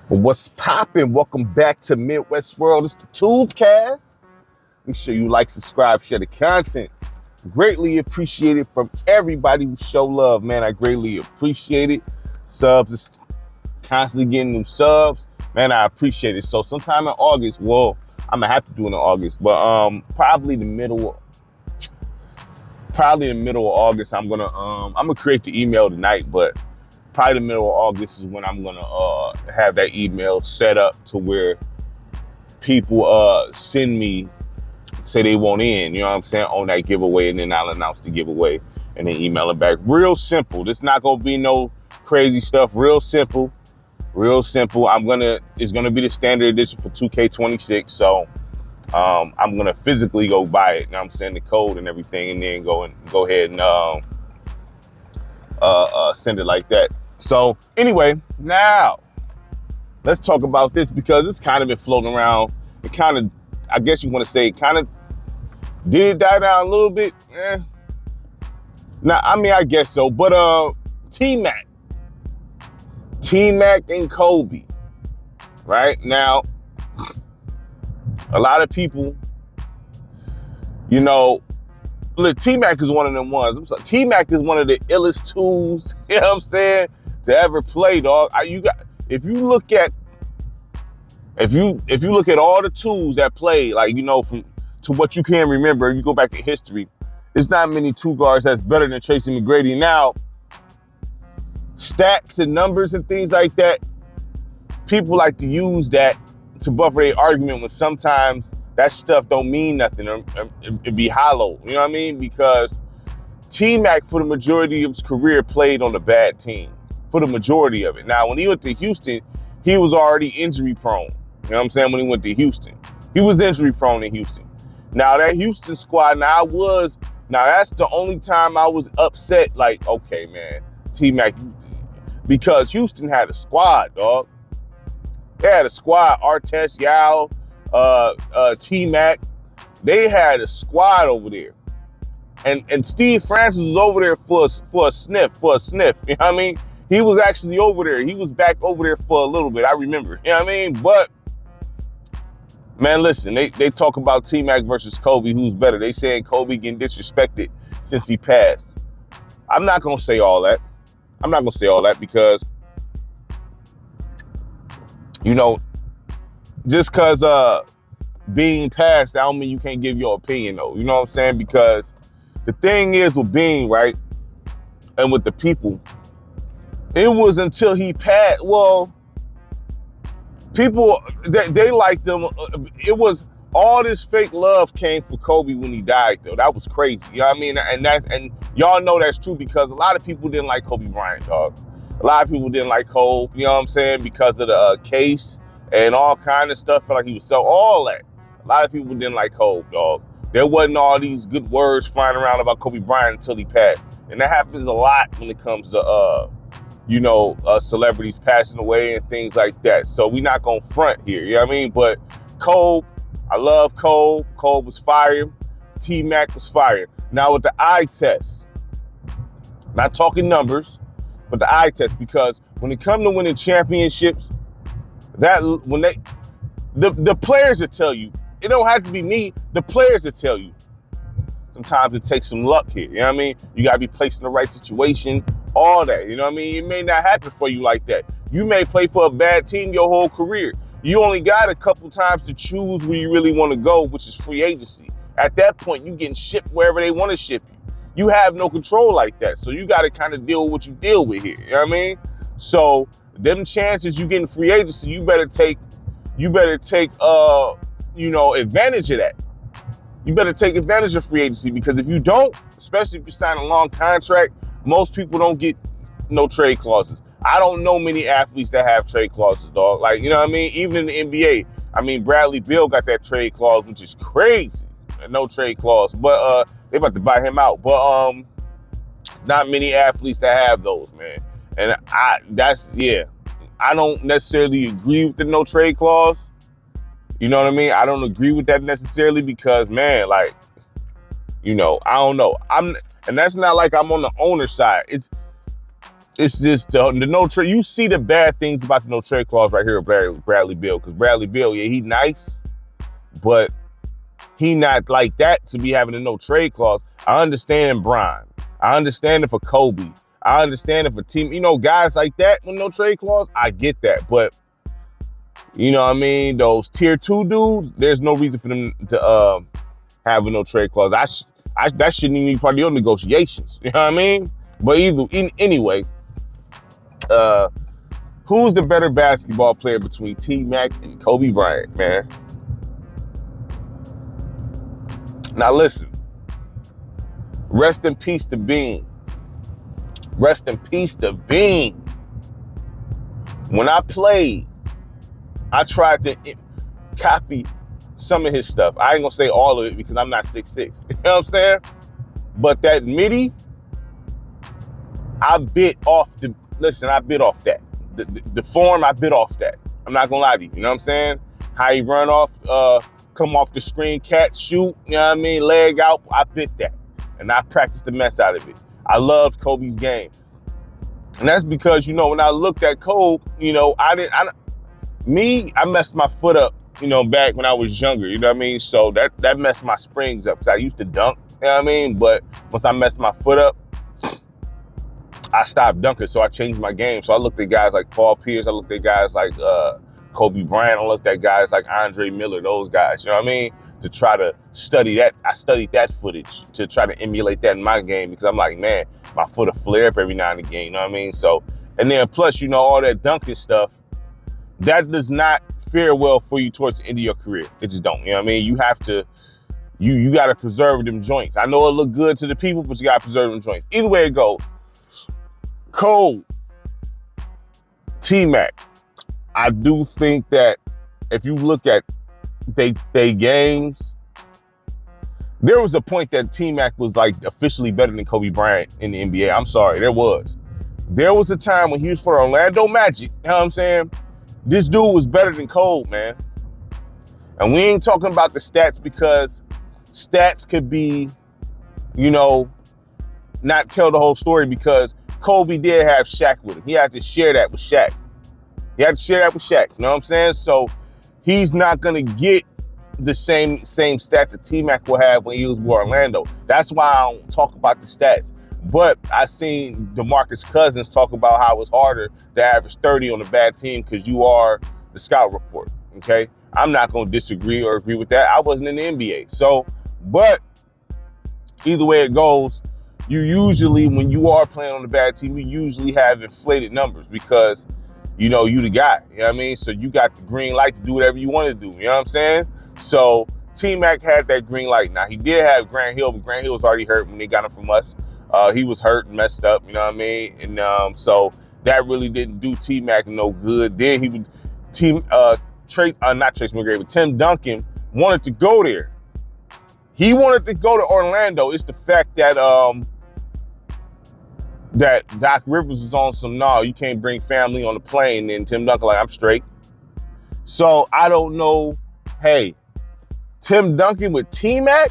What's poppin'? Welcome back to Midwest World. It's the Tubecast. Make sure you like, subscribe, share the content. Greatly appreciate it from everybody who show love, man. I greatly appreciate it. Subs is constantly getting new subs. Man, I appreciate it. So sometime in August, well, I'm gonna have to do it in August, but probably the middle of August, I'm gonna create the email tonight, but probably the middle of August is when I'm gonna have that email set up to where people send me, say they want in, you know what I'm saying, on that giveaway, and then I'll announce the giveaway and then email it back. Real simple. This not gonna be no crazy stuff. Real simple. It's gonna be the standard edition for 2K26. So I'm gonna physically go buy it. You know what I'm saying, the code and everything, and then go ahead and send it like that. So anyway, now let's talk about this because it's kind of been floating around. It kind of, I guess you want to say, kind of did it die down a little bit? Nah, I mean, I guess so. But T-Mac and Kobe, right? Now, a lot of people, you know, look, T-Mac is one of them ones. I'm sorry, T-Mac is one of the illest tools, you know what I'm saying, to ever play, dog. If you look at all the tools that play, like, you know, to what you can remember, you go back in history, there's not many two guards that's better than Tracy McGrady. Now, stats and numbers and things like that, people like to use that to buffer their argument when sometimes that stuff don't mean nothing, or it be hollow, you know what I mean? Because T-Mac, for the majority of his career, played on a bad team, for the majority of it. Now, when he went to Houston, he was already injury prone. You know what I'm saying? When he went to Houston, he was injury prone in Houston. Now, that Houston squad, now that's the only time I was upset, like, okay, man, T-Mac, because Houston had a squad, dog. They had a squad, Artest, Yao, T-Mac. They had a squad over there. And Steve Francis was over there for a sniff. You know what I mean? He was actually over there. He was back over there for a little bit. I remember. You know what I mean? But, man, listen, they talk about T-Mac versus Kobe, who's better. They saying Kobe getting disrespected since he passed. I'm not going to say all that. Because, you know, just because Bean passed, I don't mean you can't give your opinion, though. You know what I'm saying? Because the thing is with Bean, right, and with the people, it was until he passed. Well, people, they liked him. It was all this fake love came for Kobe when he died, though. That was crazy. You know what I mean? And y'all know that's true because a lot of people didn't like Kobe Bryant, dog. A lot of people didn't like Kobe, you know what I'm saying, because of the case and all kind of stuff. Felt like he was so, all that. A lot of people didn't like Kobe, dog. There wasn't all these good words flying around about Kobe Bryant until he passed. And that happens a lot when it comes to, celebrities passing away and things like that. So we're not going to front here, you know what I mean? But Kobe, I love Kobe. Kobe was fire. T-Mac was fire. Now with the eye test, not talking numbers, but the eye test, because when it comes to winning championships, the players will tell you, it don't have to be me, the players will tell you. Sometimes it takes some luck here, you know what I mean? You gotta be placed in the right situation, all that, you know what I mean? It may not happen for you like that. You may play for a bad team your whole career. You only got a couple times to choose where you really want to go, which is free agency. At that point, you getting shipped wherever they want to ship you. You have no control like that. So you got to kind of deal with what you deal with here. You know what I mean? So them chances you get in free agency, you better take advantage of that. You better take advantage of free agency, because if you don't, especially if you sign a long contract, most people don't get no trade clauses. I don't know many athletes that have trade clauses, dog. Like, you know what I mean? Even in the NBA, I mean, Bradley Beal got that trade clause, which is crazy. No trade clause, but they about to buy him out. But it's not many athletes that have those, man. And I don't necessarily agree with the no trade clause. You know what I mean? I don't agree with that necessarily because, man, like, you know, I don't know. And that's not like I'm on the owner side. It's just the no trade. You see the bad things about the no trade clause right here with Bradley Beal, because Bradley Beal, yeah, he nice, but he not like that to be having a no trade clause. I understand Bryant. I understand it for Kobe. I understand it for team, guys like that with no trade clause. I get that, but you know what I mean? Those tier 2 dudes, there's no reason for them to have a no trade clause. That shouldn't even be part of your negotiations. You know what I mean? But anyway, who's the better basketball player between T-Mac and Kobe Bryant, man? Now listen, rest in peace to Bean. Rest in peace to Bean. When I played, I tried to copy some of his stuff. I ain't gonna say all of it because I'm not 6'6". You know what I'm saying? But that midi, I bit off that. The form, I bit off that. I'm not gonna lie to you. You know what I'm saying? How he run off, come off the screen, catch, shoot, you know what I mean? Leg out, I bit that. And I practiced the mess out of it. I loved Kobe's game. And that's because, when I looked at Kobe, I messed my foot up, back when I was younger, you know what I mean? So that messed my springs up, because I used to dunk, you know what I mean? But once I messed my foot up, I stopped dunking, so I changed my game. So I looked at guys like Paul Pierce, I looked at guys like Kobe Bryant, I looked at guys like Andre Miller, those guys, you know what I mean? To try to study that. I studied that footage to try to emulate that in my game, because I'm like, man, my foot will flare up every now and again, you know what I mean? So, and then plus, all that dunking stuff, that does not fare well for you towards the end of your career. It just don't, you know what I mean? You have to, you got to preserve them joints. I know it look good to the people, but you got to preserve them joints. Either way it goes, Cole, T-Mac, I do think that if you look at they games, there was a point that T-Mac was like officially better than Kobe Bryant in the NBA. I'm sorry, there was. There was a time when he was for Orlando Magic, you know what I'm saying? This dude was better than Cole, man. And we ain't talking about the stats, because stats could be, not tell the whole story, because Kobe did have Shaq with him. He had to share that with Shaq. You know what I'm saying? So he's not going to get the same stats that T-Mac will have when he was with Orlando. That's why I don't talk about the stats. But I seen DeMarcus Cousins talk about how it's harder to average 30 on a bad team because you are the scout report, okay? I'm not going to disagree or agree with that. I wasn't in the NBA. So, but either way it goes, you usually, when you are playing on a bad team, you usually have inflated numbers because, you the guy, you know what I mean? So you got the green light to do whatever you want to do, you know what I'm saying? So T-Mac had that green light. Now, he did have Grant Hill, but Grant Hill was already hurt when they got him from us. He was hurt and messed up, you know what I mean? And so that really didn't do T-Mac no good. Then he would, not Tracy McGrady, but Tim Duncan wanted to go there. He wanted to go to Orlando. It's the fact that that Doc Rivers was on some, no, you can't bring family on the plane. And Tim Duncan like, I'm straight. So I don't know. Hey, Tim Duncan with T-Mac?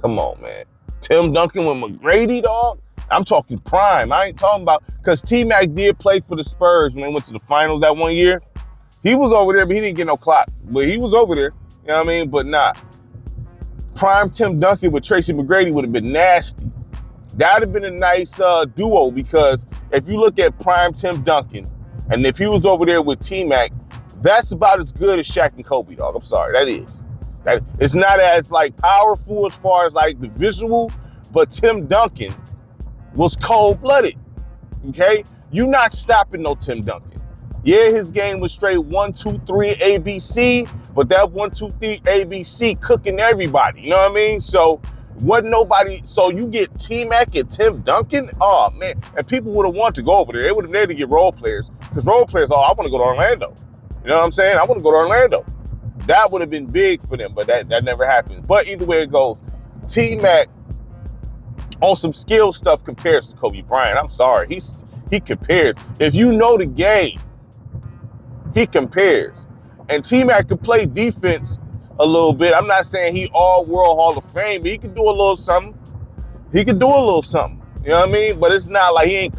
Come on, man. Tim Duncan with McGrady, dog? I'm talking prime. I ain't talking about, because T-Mac did play for the Spurs when they went to the finals that one year. He was over there, but he didn't get no clock. But he was over there, you know what I mean? But nah. Prime Tim Duncan with Tracy McGrady would have been nasty. That would have been a nice duo, because if you look at prime Tim Duncan, and if he was over there with T-Mac, that's about as good as Shaq and Kobe, dog. I'm sorry, that is. It's not as like powerful as far as like the visual, but Tim Duncan was cold-blooded, okay? You're not stopping no Tim Duncan. Yeah, his game was straight 1, 2, 3, ABC, but that 1, 2, 3, ABC cooking everybody, you know what I mean? So wasn't nobody, so you get T-Mac and Tim Duncan? Oh, man. And people would have wanted to go over there. They would have needed to get role players, because role players, I want to go to Orlando. You know what I'm saying? I want to go to Orlando. That would have been big for them, but that never happened. But either way it goes, T-Mac on some skill stuff compares to Kobe Bryant. I'm sorry. He compares. If you know the game, he compares. And T-Mac could play defense a little bit. I'm not saying he all-world Hall of Fame, but he can do a little something. You know what I mean? But it's not like he ain't,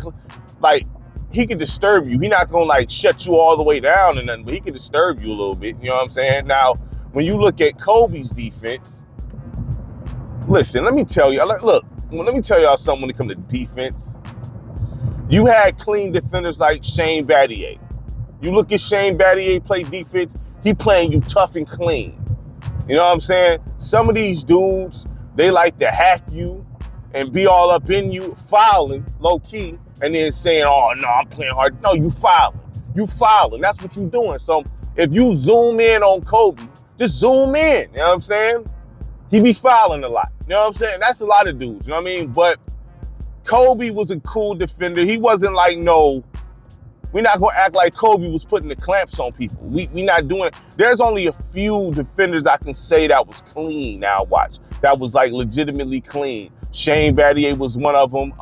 like, he can disturb you. He not gonna like shut you all the way down and nothing, but he can disturb you a little bit. You know what I'm saying? Now, when you look at Kobe's defense, listen, let me tell you, look, let me tell y'all something when it comes to defense. You had clean defenders like Shane Battier. You look at Shane Battier play defense, he playing you tough and clean. You know what I'm saying? Some of these dudes, they like to hack you and be all up in you, fouling, low key, and then saying, oh, no, I'm playing hard. No, you fouling. You fouling. That's what you're doing. So if you zoom in on Kobe, just zoom in. You know what I'm saying? He be fouling a lot. You know what I'm saying? That's a lot of dudes. You know what I mean? But Kobe was a cool defender. He wasn't like, no, we're not going to act like Kobe was putting the clamps on people. We not doing it. There's only a few defenders I can say that was clean now, watch. That was like legitimately clean. Shane Battier was one of them.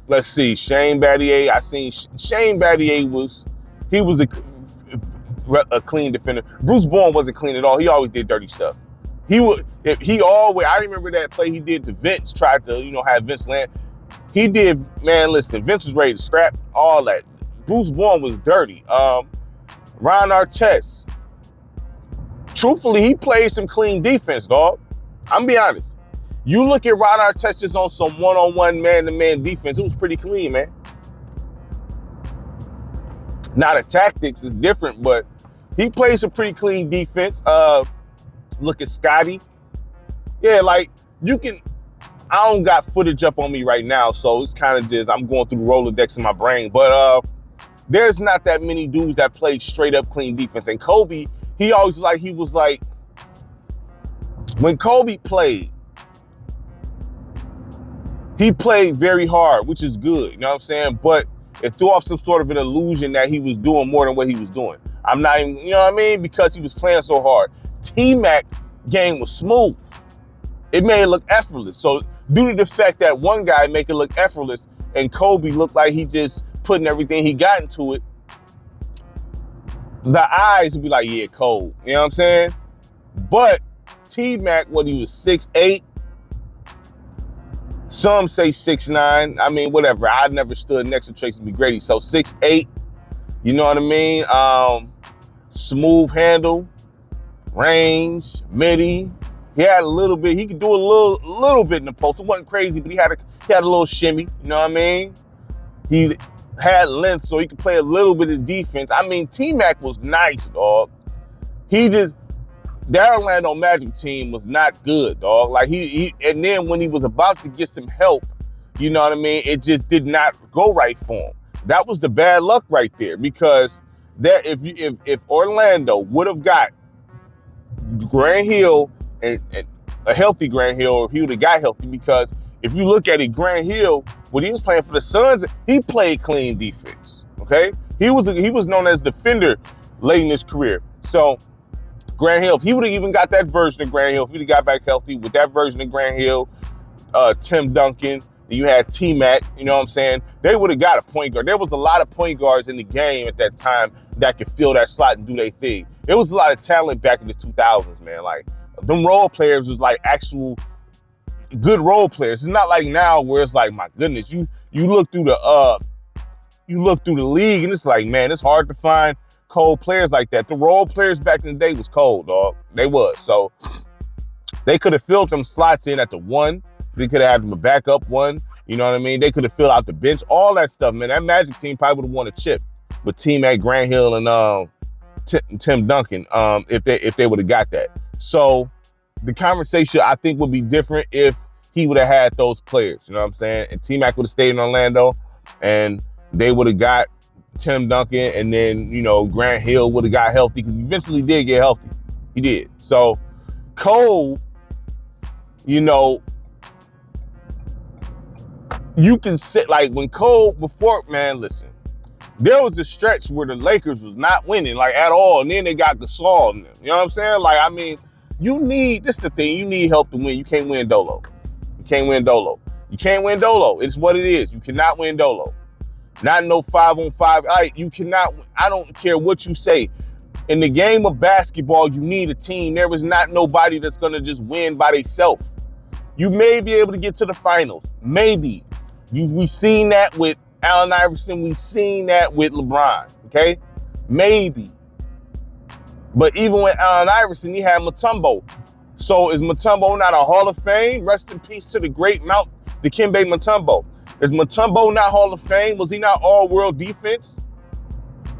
Let's see, Shane Battier. I seen Shane Battier was a clean defender. Bruce Bowen wasn't clean at all. He always did dirty stuff. I remember that play he did to Vince, tried to, have Vince land. He did, man, listen, Vince was ready to scrap all that. Bruce Bowen was dirty. Ron Artest, truthfully, he played some clean defense, dog. I'm be honest. You look at Ron Artest just on some one-on-one, man-to-man defense, it was pretty clean, man. Now the tactics is different, but he plays some pretty clean defense. Look at Scotty. Yeah, like, I don't got footage up on me right now, so it's kind of just, I'm going through the Rolodex in my brain, but there's not that many dudes that play straight up clean defense. And Kobe, he was like, when Kobe played, he played very hard, which is good, you know what I'm saying? But it threw off some sort of an illusion that he was doing more than what he was doing. I'm not even, you know what I mean? Because he was playing so hard. T-Mac game was smooth. It made it look effortless. So due to the fact that one guy make it look effortless and Kobe looked like he just putting everything he got into it, the eyes would be like, yeah, cold. You know what I'm saying? But T-Mac, what, he was 6'8", some say 6'9". I mean, whatever. I never stood next to Tracy McGrady. So 6'8", you know what I mean? Smooth handle, range, midi. He had a little bit. He could do a little bit in the post. It wasn't crazy, but he had a little shimmy. You know what I mean? He had length, so he could play a little bit of defense. I mean, T-Mac was nice, dog. That Orlando Magic team was not good, dog. Like and then when he was about to get some help, you know what I mean? It just did not go right for him. That was the bad luck right there, because if Orlando would have got Grant Hill and a healthy Grant Hill, or if he would have got healthy, because if you look at it, Grant Hill, when he was playing for the Suns, he played clean defense. Okay, he was known as defender late in his career. So Grant Hill, if he would have even got that version of Grant Hill, if he'd have got back healthy with that version of Grant Hill, Tim Duncan, you had T-Mac, you know what I'm saying? They would have got a point guard. There was a lot of point guards in the game at that time that could fill that slot and do their thing. There was a lot of talent back in the 2000s, man. Like, them role players was like actual good role players. It's not like now where it's like, my goodness, you look through the league and it's like, man, it's hard to find cold players like that. The role players back in the day was cold, dog. They was. So they could have filled them slots in at the one. They could have had them a backup one. You know what I mean? They could have filled out the bench, all that stuff, man. That Magic team probably would have won a chip with T-Mac, Grant Hill, and Tim Duncan if they would have got that. So the conversation, I think, would be different if he would have had those players. You know what I'm saying? And T-Mac would have stayed in Orlando, and they would have got Tim Duncan, and then, Grant Hill would have got healthy, because he eventually did get healthy. He did. So Cole, you can sit, like, when Cole, before, man, listen, there was a stretch where the Lakers was not winning, like, at all, and then they got Gasol in them. You know what I'm saying? Like, I mean, this is the thing, you need help to win. You can't win dolo. You can't win dolo. It's what it is. You cannot win dolo. Not no 5-on-5. You cannot, I don't care what you say. In the game of basketball, you need a team. There is not nobody that's going to just win by themselves. You may be able to get to the finals. Maybe. We've seen that with Allen Iverson. We've seen that with LeBron. Okay? Maybe. But even with Allen Iverson, he had Mutombo. So is Mutombo not a Hall of Fame? Rest in peace to the great Dikembe Mutombo. Is Mutombo not Hall of Fame? Was he not all-world defense?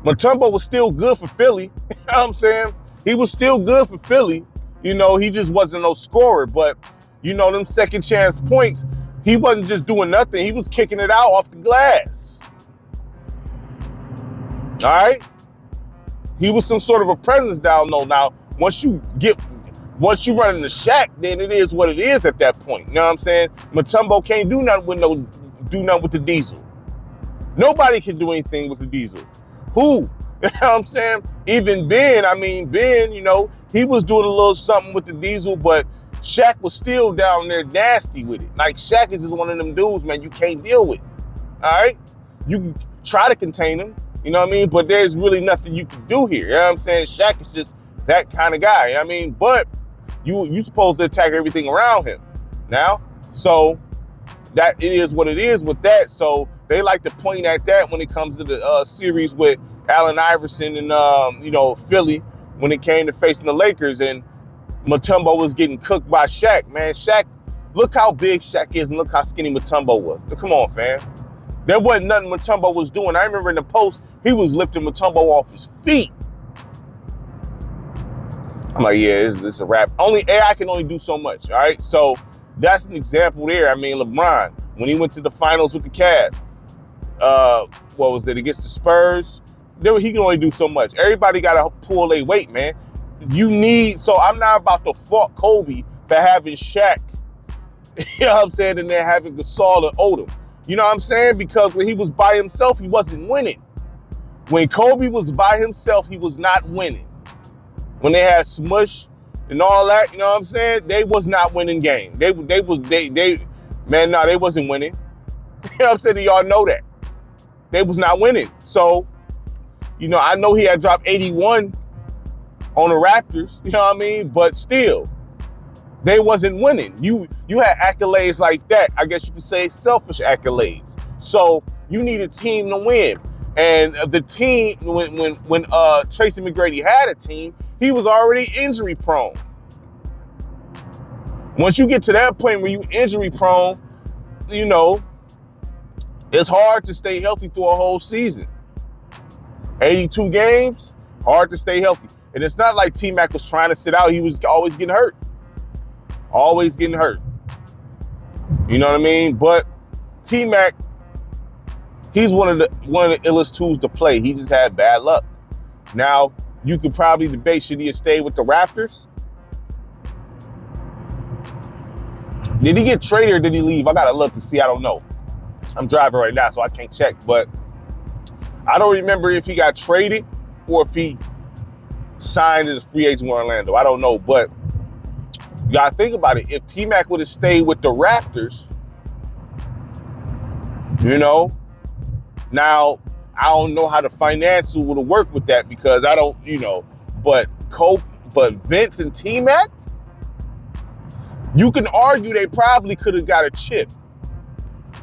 Mutombo was still good for Philly. You know what I'm saying? He was still good for Philly. You know, he just wasn't no scorer. But, you know, them second chance points, he wasn't just doing nothing. He was kicking it out off the glass. All right? He was some sort of a presence down low. Now, once you run into Shaq, then it is what it is at that point. You know what I'm saying? Mutombo can't do nothing with the Diesel. Nobody can do anything with the Diesel. Who? You know what I'm saying? Even Ben, you know, he was doing a little something with the Diesel, but Shaq was still down there nasty with it. Like, Shaq is just one of them dudes, man, you can't deal with. All right? You can try to contain him, you know what I mean? But there's really nothing you can do here. You know what I'm saying? Shaq is just that kind of guy. You know what I mean? But you supposed to attack everything around him now. So that it is what it is with that. So they like to point at that when it comes to the series with Allen Iverson and, you know, Philly when it came to facing the Lakers. And Mutombo was getting cooked by Shaq. Man, Shaq, look how big Shaq is and look how skinny Mutombo was. Come on, fam. There wasn't nothing Mutombo was doing. I remember in the post, he was lifting Mutombo off his feet. I'm like, yeah, it's a wrap. AI can only do so much, all right? So that's an example there. I mean, LeBron, when he went to the finals with the Cavs, what was it, against the Spurs? He can only do so much. Everybody got to pull their weight, man. So I'm not about to fault Kobe for having Shaq, you know what I'm saying, and then having Gasol and Odom. You know what I'm saying? Because when he was by himself, he wasn't winning. When Kobe was by himself, he was not winning. When they had Smush and all that, you know what I'm saying? They was not winning games. They wasn't winning. You know what I'm saying? Y'all know that. They was not winning. So, you know, I know he had dropped 81 on the Raptors, you know what I mean? But still, they wasn't winning. You had accolades like that. I guess you could say selfish accolades. So you need a team to win. And the team, when Tracy McGrady had a team, he was already injury prone. Once you get to that point where you injury prone, you know, it's hard to stay healthy through a whole season. 82 games, hard to stay healthy. And it's not like T-Mac was trying to sit out. He was always getting hurt. Always getting hurt. You know what I mean? But T-Mac, he's one of the illest tools to play. He just had bad luck. Now, you could probably debate, should he have stayed with the Raptors? Did he get traded or did he leave? I gotta look to see, I don't know. I'm driving right now, so I can't check, but I don't remember if he got traded or if he signed as a free agent with Orlando. I don't know, but you gotta think about it. If T-Mac would have stayed with the Raptors, you know, now I don't know how the financial would have worked with that because I don't, you know, but Vince and T-Mac, you can argue they probably could have got a chip.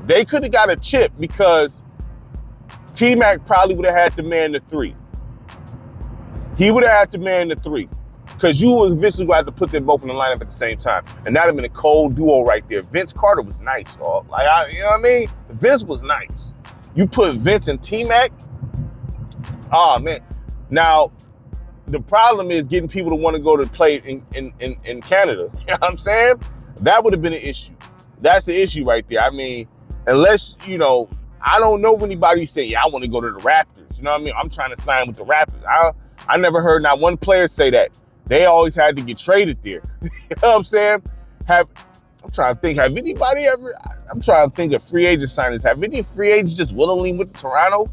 They could have got a chip because T-Mac probably would have had to man the three. He would have had to man the three because you was eventually going to have to put them both in the lineup at the same time. And that would have been a cold duo right there. Vince Carter was nice, dog. Like, you know what I mean? Vince was nice. You put Vince and T-Mac, oh, man. Now, the problem is getting people to want to go to play in Canada. You know what I'm saying? That would have been an issue. That's the issue right there. I mean, unless, you know, I don't know if anybody say, yeah, I want to go to the Raptors. You know what I mean? I'm trying to sign with the Raptors. I never heard not one player say that. They always had to get traded there. You know what I'm saying? I'm trying to think, have anybody ever, I'm trying to think of free agent signings. Have any free agents just willingly went to Toronto?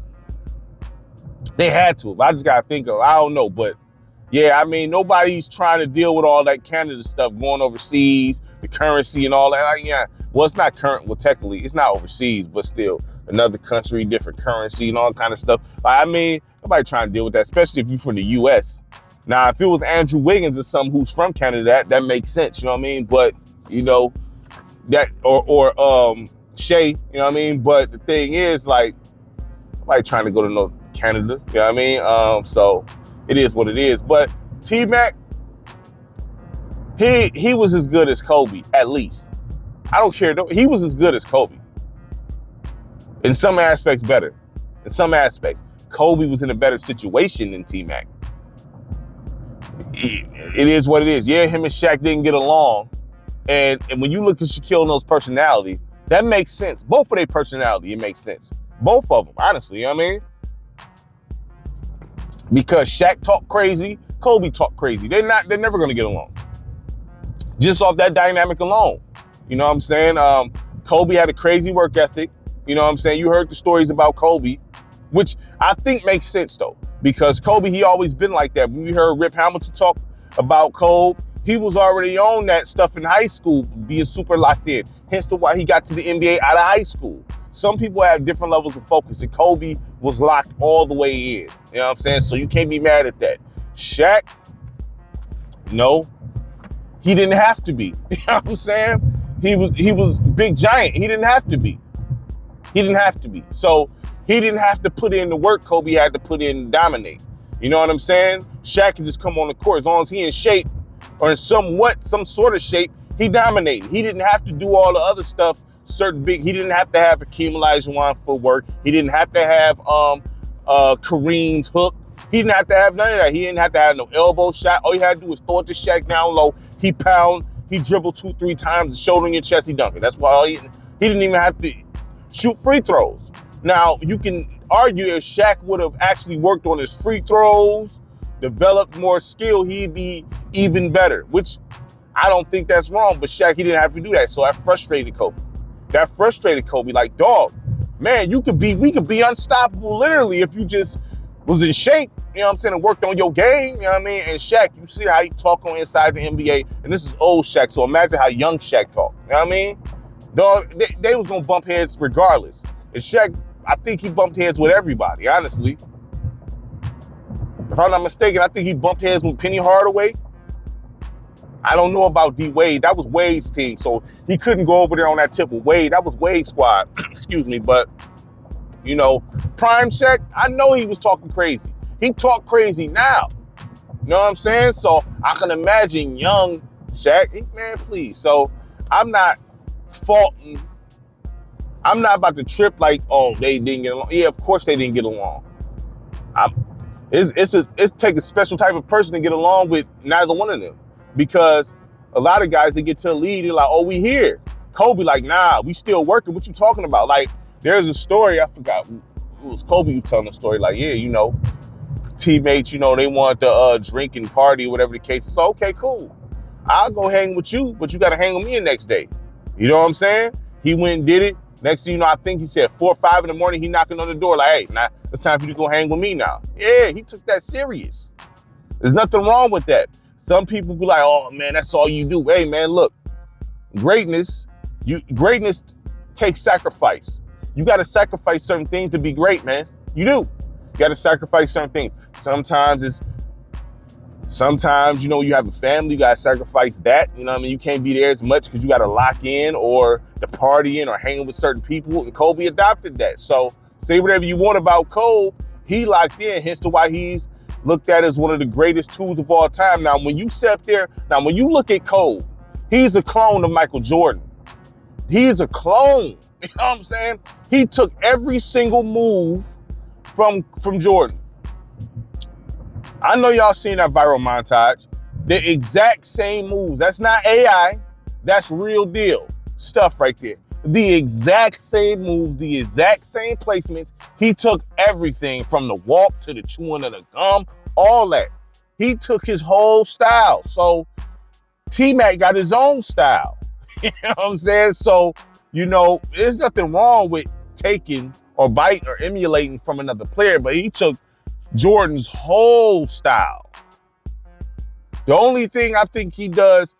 They had to. I just got to think of, I don't know. But yeah, I mean, nobody's trying to deal with all that Canada stuff going overseas, the currency and all that. Like, yeah, well, it's not current. Well, technically, it's not overseas, but still another country, different currency and all kind of stuff. Like, I mean, nobody trying to deal with that, especially if you're from the U.S. Now, if it was Andrew Wiggins or something who's from Canada, that makes sense. You know what I mean? But, you know, That or Shea, you know what I mean? But the thing is, like trying to go to North Canada, you know what I mean? So it is what it is. But T-Mac, he was as good as Kobe, at least. I don't care. He was as good as Kobe. In some aspects, better. In some aspects, Kobe was in a better situation than T-Mac. It is what it is. Yeah, him and Shaq didn't get along. And when you look at Shaquille O'Neal's personality, that makes sense. Both of their personality, it makes sense. Both of them, honestly, you know what I mean? Because Shaq talked crazy, Kobe talked crazy. They're never gonna get along. Just off that dynamic alone. You know what I'm saying? Kobe had a crazy work ethic. You know what I'm saying? You heard the stories about Kobe, which I think makes sense though. Because Kobe, he always been like that. When you heard Rip Hamilton talk about Kobe, he was already on that stuff in high school, being super locked in. Hence the why he got to the NBA out of high school. Some people have different levels of focus, and Kobe was locked all the way in. You know what I'm saying? So you can't be mad at that. Shaq, no, he didn't have to be. You know what I'm saying? He was big giant. He didn't have to be. He didn't have to be. So he didn't have to put in the work Kobe had to put in and dominate. You know what I'm saying? Shaq can just come on the court as long as he in shape or in some sort of shape, he dominated. He didn't have to do all the other stuff. He didn't have to have Hakeem Olajuwon footwork. He didn't have to have Kareem's hook. He didn't have to have none of that. He didn't have to have no elbow shot. All he had to do was throw it to Shaq down low. He dribbled 2-3 times, shoulder in your chest, he dunked it. That's why he didn't even have to shoot free throws. Now, you can argue if Shaq would have actually worked on his free throws, developed more skill, he'd be even better, which I don't think that's wrong, but Shaq, he didn't have to do that. So that frustrated Kobe. Like, dog, man, we could be unstoppable literally if you just was in shape, you know what I'm saying, and worked on your game, you know what I mean? And Shaq, you see how he talk on inside the NBA, and this is old Shaq, so imagine how young Shaq talk, you know what I mean? Dog, they was gonna bump heads regardless. And Shaq, I think he bumped heads with everybody, honestly. If I'm not mistaken, I think he bumped heads with Penny Hardaway. I don't know about D Wade. That was Wade's team, so he couldn't go over there on that tip with Wade. That was Wade's squad. Excuse me, but you know, prime Shaq, I know he was talking crazy. He talk crazy now. You know what I'm saying? So I can imagine young Shaq. Man, please. So I'm not faulting. I'm not about to trip like, oh, they didn't get along. Yeah, of course they didn't get along. It's take a special type of person to get along with neither one of them. Because a lot of guys, they get to a lead, they're like, oh, we here. Kobe like, nah, we still working. What you talking about? Like, there's a story, I forgot, it was Kobe who was telling the story, like, yeah, you know, teammates, you know, they want to drink and party, whatever the case is. So, okay, cool. I'll go hang with you, but you got to hang with me the next day. You know what I'm saying? He went and did it. Next thing you know, I think he said 4 or 5 in the morning, he knocking on the door like, hey, now it's time for you to go hang with me now. Yeah, he took that serious. There's nothing wrong with that. Some people be like, oh man, that's all you do. Hey man, look, greatness takes sacrifice. You got to sacrifice certain things to be great, man. You do. You got to sacrifice certain things. Sometimes, you know, you have a family, you got to sacrifice that. You know what I mean? You can't be there as much because you got to lock in or the partying or hanging with certain people. And Kobe adopted that. So say whatever you want about Kobe, he locked in, hence to why he's looked at as one of the greatest tools of all time. Now, when you look at Kobe, he's a clone of Michael Jordan. He's a clone. You know what I'm saying? He took every single move from Jordan. I know y'all seen that viral montage. The exact same moves. That's not AI. That's real deal stuff right there. The exact same moves, the exact same placements. He took everything from the walk to the chewing of the gum, all that. He took his whole style. So T-Mac got his own style. You know what I'm saying? So, you know, there's nothing wrong with taking or biting or emulating from another player, but he took Jordan's whole style. The only thing I think he does,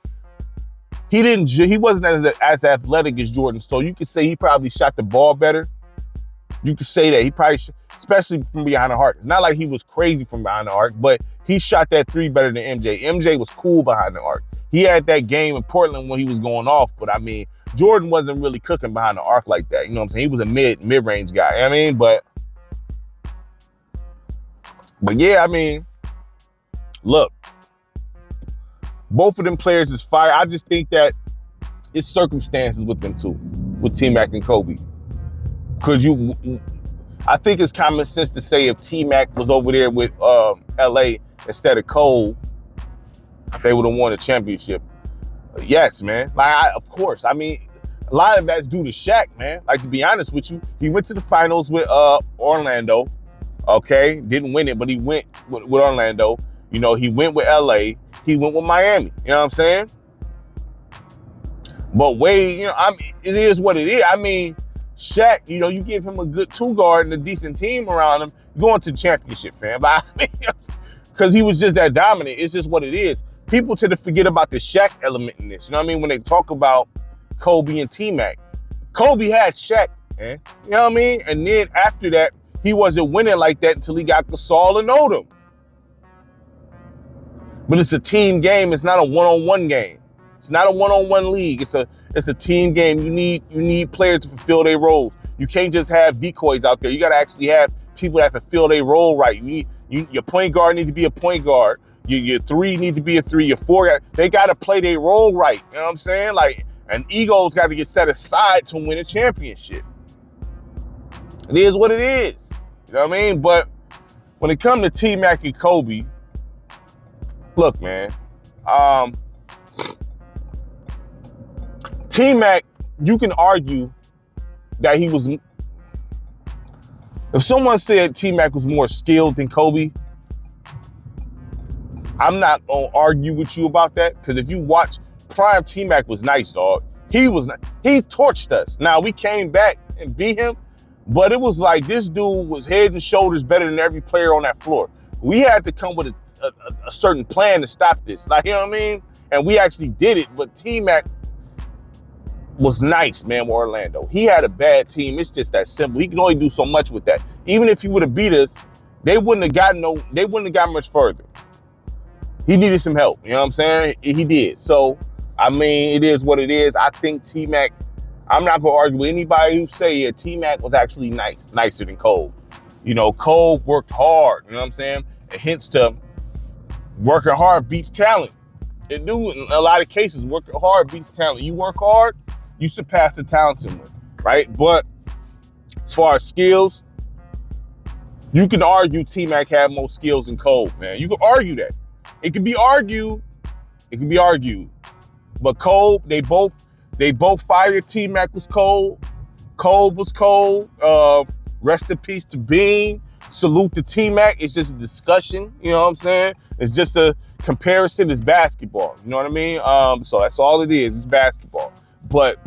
he wasn't as athletic as Jordan, so you could say he probably shot the ball better. You could say that he probably, especially from behind the arc. It's not like he was crazy from behind the arc, but he shot that three better than MJ. MJ was cool behind the arc. He had that game in Portland when he was going off, but I mean, Jordan wasn't really cooking behind the arc like that. You know what I'm saying? He was a mid-range guy. You know what I mean? But yeah, I mean, look, both of them players is fire. I just think that it's circumstances with them too, with T-Mac and Kobe. I think it's common sense to say if T-Mac was over there with LA instead of Cole, they would have won a championship. Yes, man. Of course. I mean, a lot of that's due to Shaq, man. Like, to be honest with you, he went to the finals with Orlando. Okay, didn't win it, but he went with Orlando. You know, he went with LA. He went with Miami. You know what I'm saying? But Wade, you know, I mean, it is what it is. I mean, Shaq, you know, you give him a good two guard and a decent team around him, going to the championship, fam. But I mean, because he was just that dominant. It's just what it is. People tend to forget about the Shaq element in this. You know what I mean? When they talk about Kobe and T-Mac. Kobe had Shaq, man. You know what I mean? And then after that, he wasn't winning like that until he got Gasol and Odom. But it's a team game. It's not a one-on-one game. It's not a one-on-one league. It's a team game. You need players to fulfill their roles. You can't just have decoys out there. You got to actually have people that fulfill their role right. Your point guard need to be a point guard. Your three need to be a three. Your four, they got to play their role right. You know what I'm saying? Like, and egos got to get set aside to win a championship. It is what it is. You know what I mean? But when it comes to T-Mac and Kobe, look, man, T-Mac, you can argue that he was, if someone said T-Mac was more skilled than Kobe, I'm not gonna argue with you about that, because if you watch, prime T-Mac was nice, dog. He torched us. Now, we came back and beat him, but it was like this dude was head and shoulders better than every player on that floor. We had to come with a certain plan to stop this. Like, you know what I mean? And we actually did it, but T-Mac was nice, man, with Orlando. He had a bad team. It's just that simple. He can only do so much with that. Even if he would have beat us, they wouldn't have gotten much further. He needed some help. You know what I'm saying? He did. So, I mean, it is what it is. I think T-Mac, I'm not going to argue with anybody who say T-Mac was actually nicer than Cole. You know, Cole worked hard. You know what I'm saying? It hints to working hard beats talent. It do in a lot of cases. Working hard beats talent. You work hard, you surpass the talented one, right? But as far as skills, you can argue T-Mac had more skills than Cole, man. You can argue that. It can be argued. But Cole, they both fired T-Mac was cold. Cole was cold. Rest in peace to Bean. Salute to T-Mac. It's just a discussion. You know what I'm saying? It's just a comparison. It's basketball. You know what I mean? So that's all it is. It's basketball. But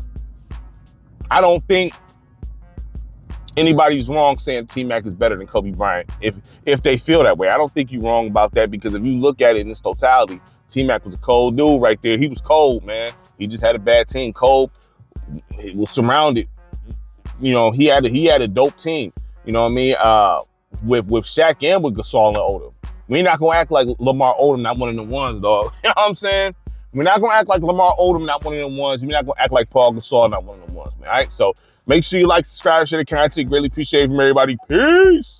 I don't think anybody's wrong saying T-Mac is better than Kobe Bryant if they feel that way. I don't think you're wrong about that, because if you look at it in its totality, T-Mac was a cold dude right there. He was cold, man. He just had a bad team. Cole was surrounded. You know, he had a dope team. You know what I mean? With Shaq and with Gasol and Odom. We're not gonna act like Lamar Odom not one of the ones, dog. You know what I'm saying? We're not gonna act like Lamar Odom not one of them ones. We're not gonna act like Paul Gasol not one of them ones, man. All right? So make sure you like, subscribe, share the content. Greatly appreciate it from everybody. Peace.